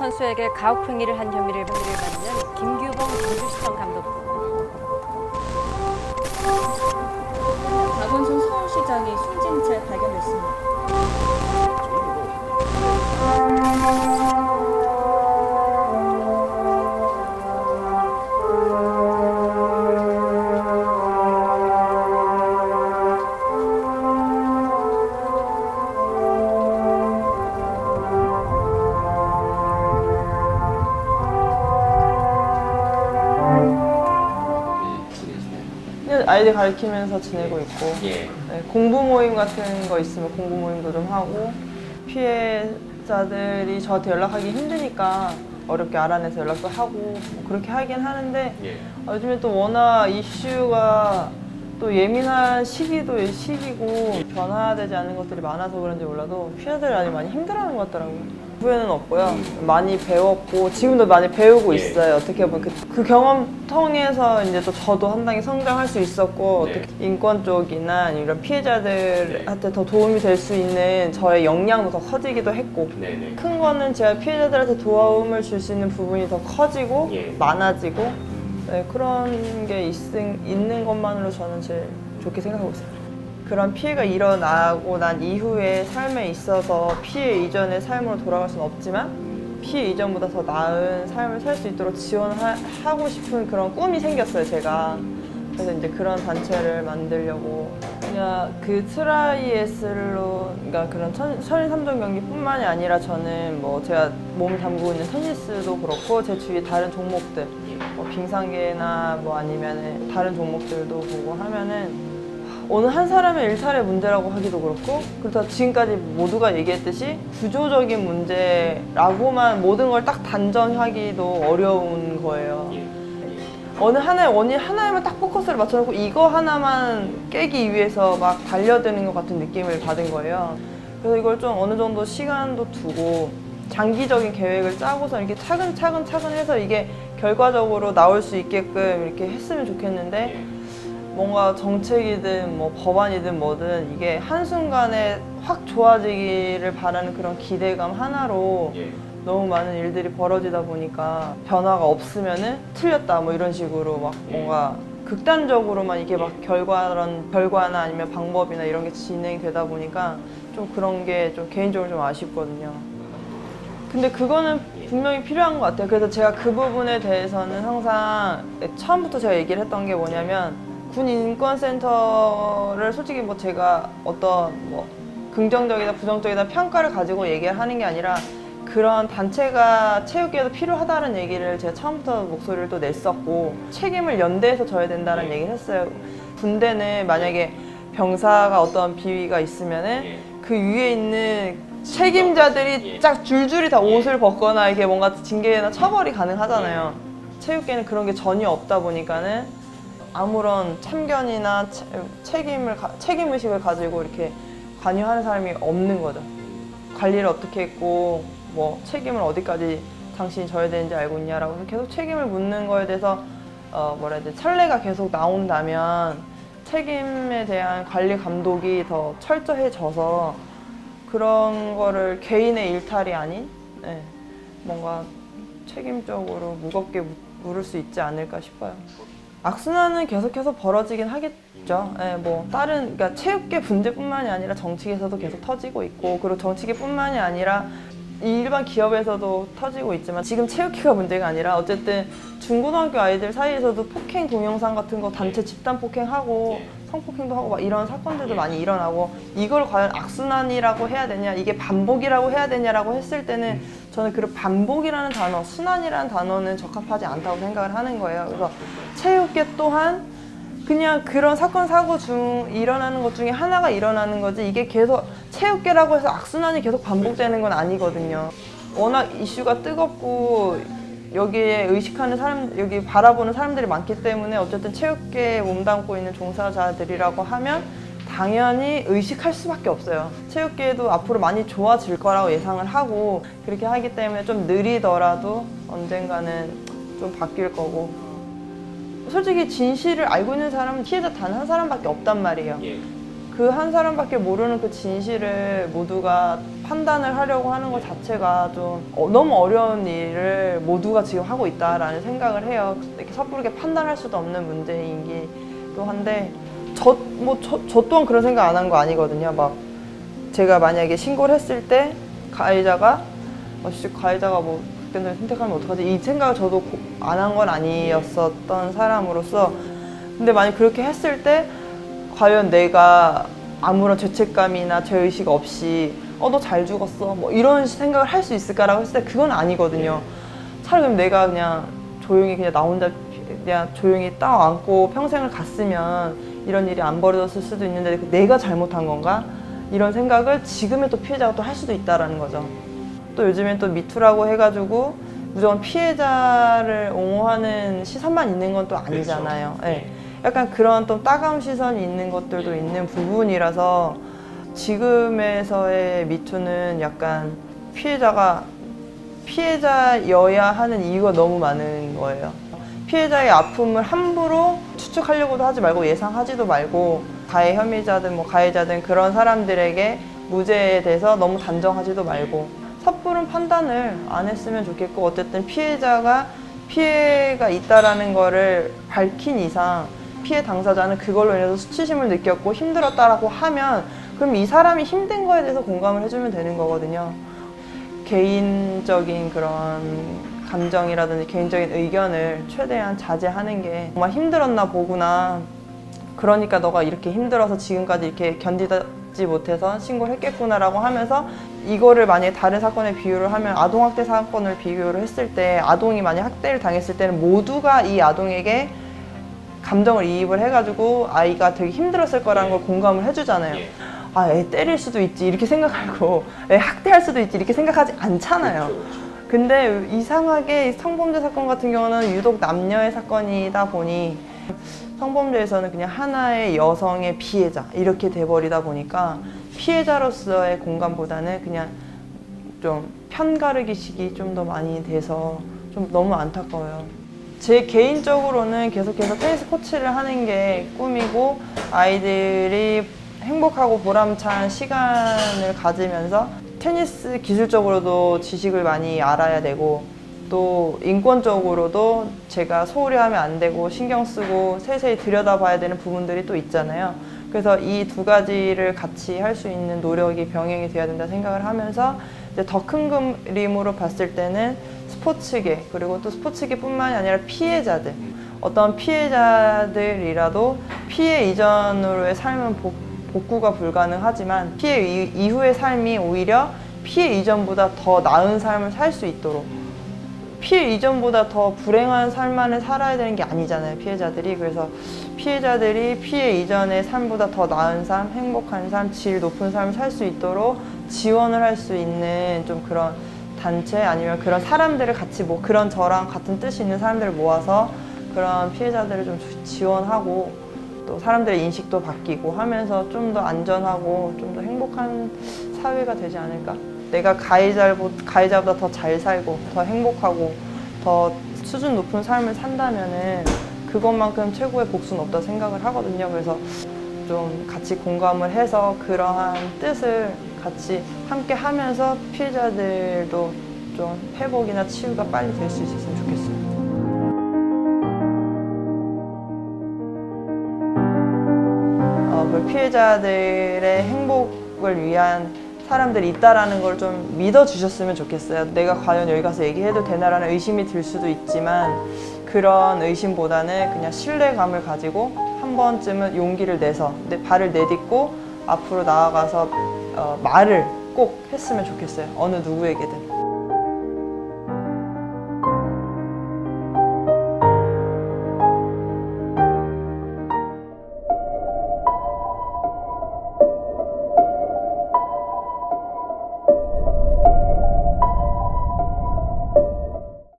선수에게 가혹행위를 한 혐의를 받는 김규봉 경주시청 감독. 박원순 서울시장이 숨진 채 발견됐습니다. 아이들 가르치면서 지내고 있고, 네, 공부 모임 같은 거 있으면 공부 모임도 좀 하고, 피해자들이 저한테 연락하기 힘드니까 어렵게 알아내서 연락도 하고 뭐 그렇게 하긴 하는데, 요즘에 또 워낙 이슈가 또 예민한 시기고 변화되지 않는 것들이 많아서 그런지 몰라도 피해자들이 아직 많이 힘들어하는 것 같더라고요. 후회는 없고요. 많이 배웠고 지금도 많이 배우고 있어요. 어떻게 보면 그 경험 통해서 이제 또 저도 한 단계 성장할 수 있었고, 어떻게 인권 쪽이나 이런 피해자들한테 더 도움이 될 수 있는 저의 역량도 더 커지기도 했고, 큰 거는 제가 피해자들한테 도움을 줄 수 있는 부분이 더 커지고 많아지고, 네, 그런 게 있는 것만으로 저는 제일 좋게 생각하고 있어요. 그런 피해가 일어나고 난 이후에 삶에 있어서 피해 이전의 삶으로 돌아갈 수는 없지만 피해 이전보다 더 나은 삶을 살 수 있도록 지원하고 싶은 그런 꿈이 생겼어요, 제가. 그래서 이제 그런 단체를 만들려고. 그냥 그 트라이애슬로, 그러니까 그런 선인 3종 경기뿐만이 아니라 저는 뭐 제가 몸을 담그고 있는 테니스도 그렇고 제 주위에 다른 종목들, 뭐 빙상계나 뭐 아니면은 다른 종목들도 보고 하면은 어느 한 사람의 일탈의 문제라고 하기도 그렇고, 그렇다 지금까지 모두가 얘기했듯이 구조적인 문제라고만 모든 걸 딱 단정하기도 어려운 거예요. 어느 하나의 원인 하나에만 딱 포커스를 맞춰놓고 이거 하나만 깨기 위해서 막 달려드는 것 같은 느낌을 받은 거예요. 그래서 이걸 좀 어느 정도 시간도 두고 장기적인 계획을 짜고서 이렇게 차근차근 해서 이게 결과적으로 나올 수 있게끔 이렇게 했으면 좋겠는데, 뭔가 정책이든 뭐 법안이든 뭐든 이게 한순간에 확 좋아지기를 바라는 그런 기대감 하나로 너무 많은 일들이 벌어지다 보니까 변화가 없으면은 틀렸다 뭐 이런 식으로 막 뭔가 극단적으로만 이게 막 결과나 아니면 방법이나 이런 게 진행되다 보니까 좀 그런 게 좀 개인적으로 좀 아쉽거든요. 근데 그거는 분명히 필요한 것 같아요. 그래서 제가 그 부분에 대해서는 항상 처음부터 제가 얘기를 했던 게 뭐냐면, 군인권센터를 솔직히 뭐 제가 어떤 뭐 긍정적이다 부정적이다 평가를 가지고 얘기를 하는 게 아니라 그런 단체가 체육계에도 필요하다는 얘기를 제가 처음부터 목소리를 또 냈었고, 책임을 연대해서 져야 된다는 얘기를 했어요. 군대는 만약에 병사가 어떤 비위가 있으면은 그 위에 있는 책임자들이 쫙 줄줄이 다 옷을 벗거나 이게 뭔가 징계나 처벌이 가능하잖아요. 체육계는 그런 게 전혀 없다 보니까는 아무런 참견이나 책임의식을 가지고 이렇게 관여하는 사람이 없는 거죠. 관리를 어떻게 했고 뭐 책임을 어디까지 당신이 져야 되는지 알고 있냐라고 계속 책임을 묻는 거에 대해서 뭐라 해야 돼, 선례가 계속 나온다면 책임에 대한 관리 감독이 더 철저해져서 그런 거를 개인의 일탈이 아닌 뭔가 책임적으로 무겁게 물을 수 있지 않을까 싶어요. 악순환은 계속해서 벌어지긴 하겠죠. 뭐 다른, 그러니까 체육계 문제뿐만이 아니라 정치계에서도 계속 터지고 있고, 그리고 정치계뿐만이 아니라 일반 기업에서도 터지고 있지만 지금 체육계가 문제가 아니라 어쨌든 중고등학교 아이들 사이에서도 폭행 동영상 같은 거 단체 집단 폭행하고 성폭행도 하고 막 이런 사건들도 많이 일어나고, 이걸 과연 악순환이라고 해야 되냐, 이게 반복이라고 해야 되냐라고 했을 때는 저는 그 반복이라는 단어, 순환이라는 단어는 적합하지 않다고 생각을 하는 거예요. 그래서 체육계 또한 그냥 그런 사건 사고 중 일어나는 것 중에 하나가 일어나는 거지, 이게 계속 체육계라고 해서 악순환이 계속 반복되는 건 아니거든요. 워낙 이슈가 뜨겁고 여기에 의식하는 사람, 여기 바라보는 사람들이 많기 때문에 어쨌든 체육계에 몸담고 있는 종사자들이라고 하면 당연히 의식할 수밖에 없어요. 체육계도 앞으로 많이 좋아질 거라고 예상을 하고, 그렇게 하기 때문에 좀 느리더라도 언젠가는 좀 바뀔 거고, 솔직히 진실을 알고 있는 사람은 피해자 단 한 사람밖에 없단 말이에요. 그 한 사람밖에 모르는 그 진실을 모두가 판단을 하려고 하는 것 자체가 좀 너무 어려운 일을 모두가 지금 하고 있다라는 생각을 해요. 이렇게 섣부르게 판단할 수도 없는 문제이기도 한데 저 또한 그런 생각 안 한 거 아니거든요. 막 제가 만약에 신고를 했을 때 가해자가 가해자가 뭐 그때는 선택하면 어떡하지? 이 생각을 저도 안 한 건 아니었었던 사람으로서 근데 만약 그렇게 했을 때 과연 내가 아무런 죄책감이나 죄의식 없이 너 잘 죽었어 뭐 이런 생각을 할 수 있을까라고 했을 때 그건 아니거든요. 차라리 그럼 내가 그냥 조용히 그냥 나 혼자 그냥 조용히 딱 안고 평생을 갔으면 이런 일이 안 벌어졌을 수도 있는데 내가 잘못한 건가? 이런 생각을 지금의 또 피해자가 또 할 수도 있다라는 거죠. 또 요즘엔 또 미투라고 해가지고 무조건 피해자를 옹호하는 시선만 있는 건 또 아니잖아요. 그렇죠. 네. 약간 그런 또 따가운 시선이 있는 것들도 있는 부분이라서 지금에서의 미투는 약간 피해자여야 하는 이유가 너무 많은 거예요. 피해자의 아픔을 함부로 추측하려고도 하지 말고 예상하지도 말고 가해 혐의자든 뭐 가해자든 그런 사람들에게 무죄에 대해서 너무 단정하지도 말고 섣부른 판단을 안 했으면 좋겠고 어쨌든 피해자가 피해가 있다라는 거를 밝힌 이상 피해 당사자는 그걸로 인해서 수치심을 느꼈고 힘들었다라고 하면 그럼 이 사람이 힘든 거에 대해서 공감을 해주면 되는 거거든요. 개인적인 그런 감정이라든지 개인적인 의견을 최대한 자제하는 게 정말 힘들었나 보구나. 그러니까 너가 이렇게 힘들어서 지금까지 이렇게 견디지 못해서 신고를 했겠구나라고 하면서 이거를 만약에 다른 사건에 비유를 하면 아동학대 사건을 비교를 했을 때 아동이 만약 학대를 당했을 때는 모두가 이 아동에게 감정을 이입을 해가지고 아이가 되게 힘들었을 거라는 걸 공감을 해주잖아요. 애 때릴 수도 있지 이렇게 생각하고 애 학대할 수도 있지 이렇게 생각하지 않잖아요. 근데 이상하게 성범죄 사건 같은 경우는 유독 남녀의 사건이다 보니 성범죄에서는 그냥 하나의 여성의 피해자 이렇게 돼버리다 보니까 피해자로서의 공감보다는 그냥 좀 편가르기식이 좀 더 많이 돼서 좀 너무 안타까워요. 제 개인적으로는 계속해서 테니스 코치를 하는 게 꿈이고 아이들이 행복하고 보람찬 시간을 가지면서 테니스 기술적으로도 지식을 많이 알아야 되고 또 인권적으로도 제가 소홀히 하면 안 되고 신경 쓰고 세세히 들여다봐야 되는 부분들이 또 있잖아요. 그래서 이 두 가지를 같이 할 수 있는 노력이 병행이 돼야 된다 생각을 하면서 더 큰 그림으로 봤을 때는 스포츠계 그리고 또 스포츠계뿐만이 아니라 피해자들 어떤 피해자들이라도 피해 이전으로의 삶은 복구가 불가능하지만 피해 이후의 삶이 오히려 피해 이전보다 더 나은 삶을 살 수 있도록 피해 이전보다 더 불행한 삶만을 살아야 되는 게 아니잖아요, 피해자들이. 그래서 피해자들이 피해 이전의 삶보다 더 나은 삶, 행복한 삶, 질 높은 삶을 살 수 있도록 지원을 할 수 있는 좀 그런 단체 아니면 그런 사람들을 같이 그런 저랑 같은 뜻이 있는 사람들을 모아서 그런 피해자들을 좀 지원하고 또 사람들의 인식도 바뀌고 하면서 좀 더 안전하고 좀 더 행복한 사회가 되지 않을까? 내가 가해자보다 더 잘 살고 더 행복하고 더 수준 높은 삶을 산다면은 그것만큼 최고의 복수는 없다 생각을 하거든요. 그래서 좀 같이 공감을 해서 그러한 뜻을 같이 함께 하면서 피해자들도 좀 회복이나 치유가 빨리 될 수 있었으면 좋겠어요. 피해자들의 행복을 위한 사람들이 있다라는 걸 좀 믿어주셨으면 좋겠어요. 내가 과연 여기 가서 얘기해도 되나라는 의심이 들 수도 있지만 그런 의심보다는 그냥 신뢰감을 가지고 한 번쯤은 용기를 내서 내 발을 내딛고 앞으로 나아가서 말을 꼭 했으면 좋겠어요. 어느 누구에게든.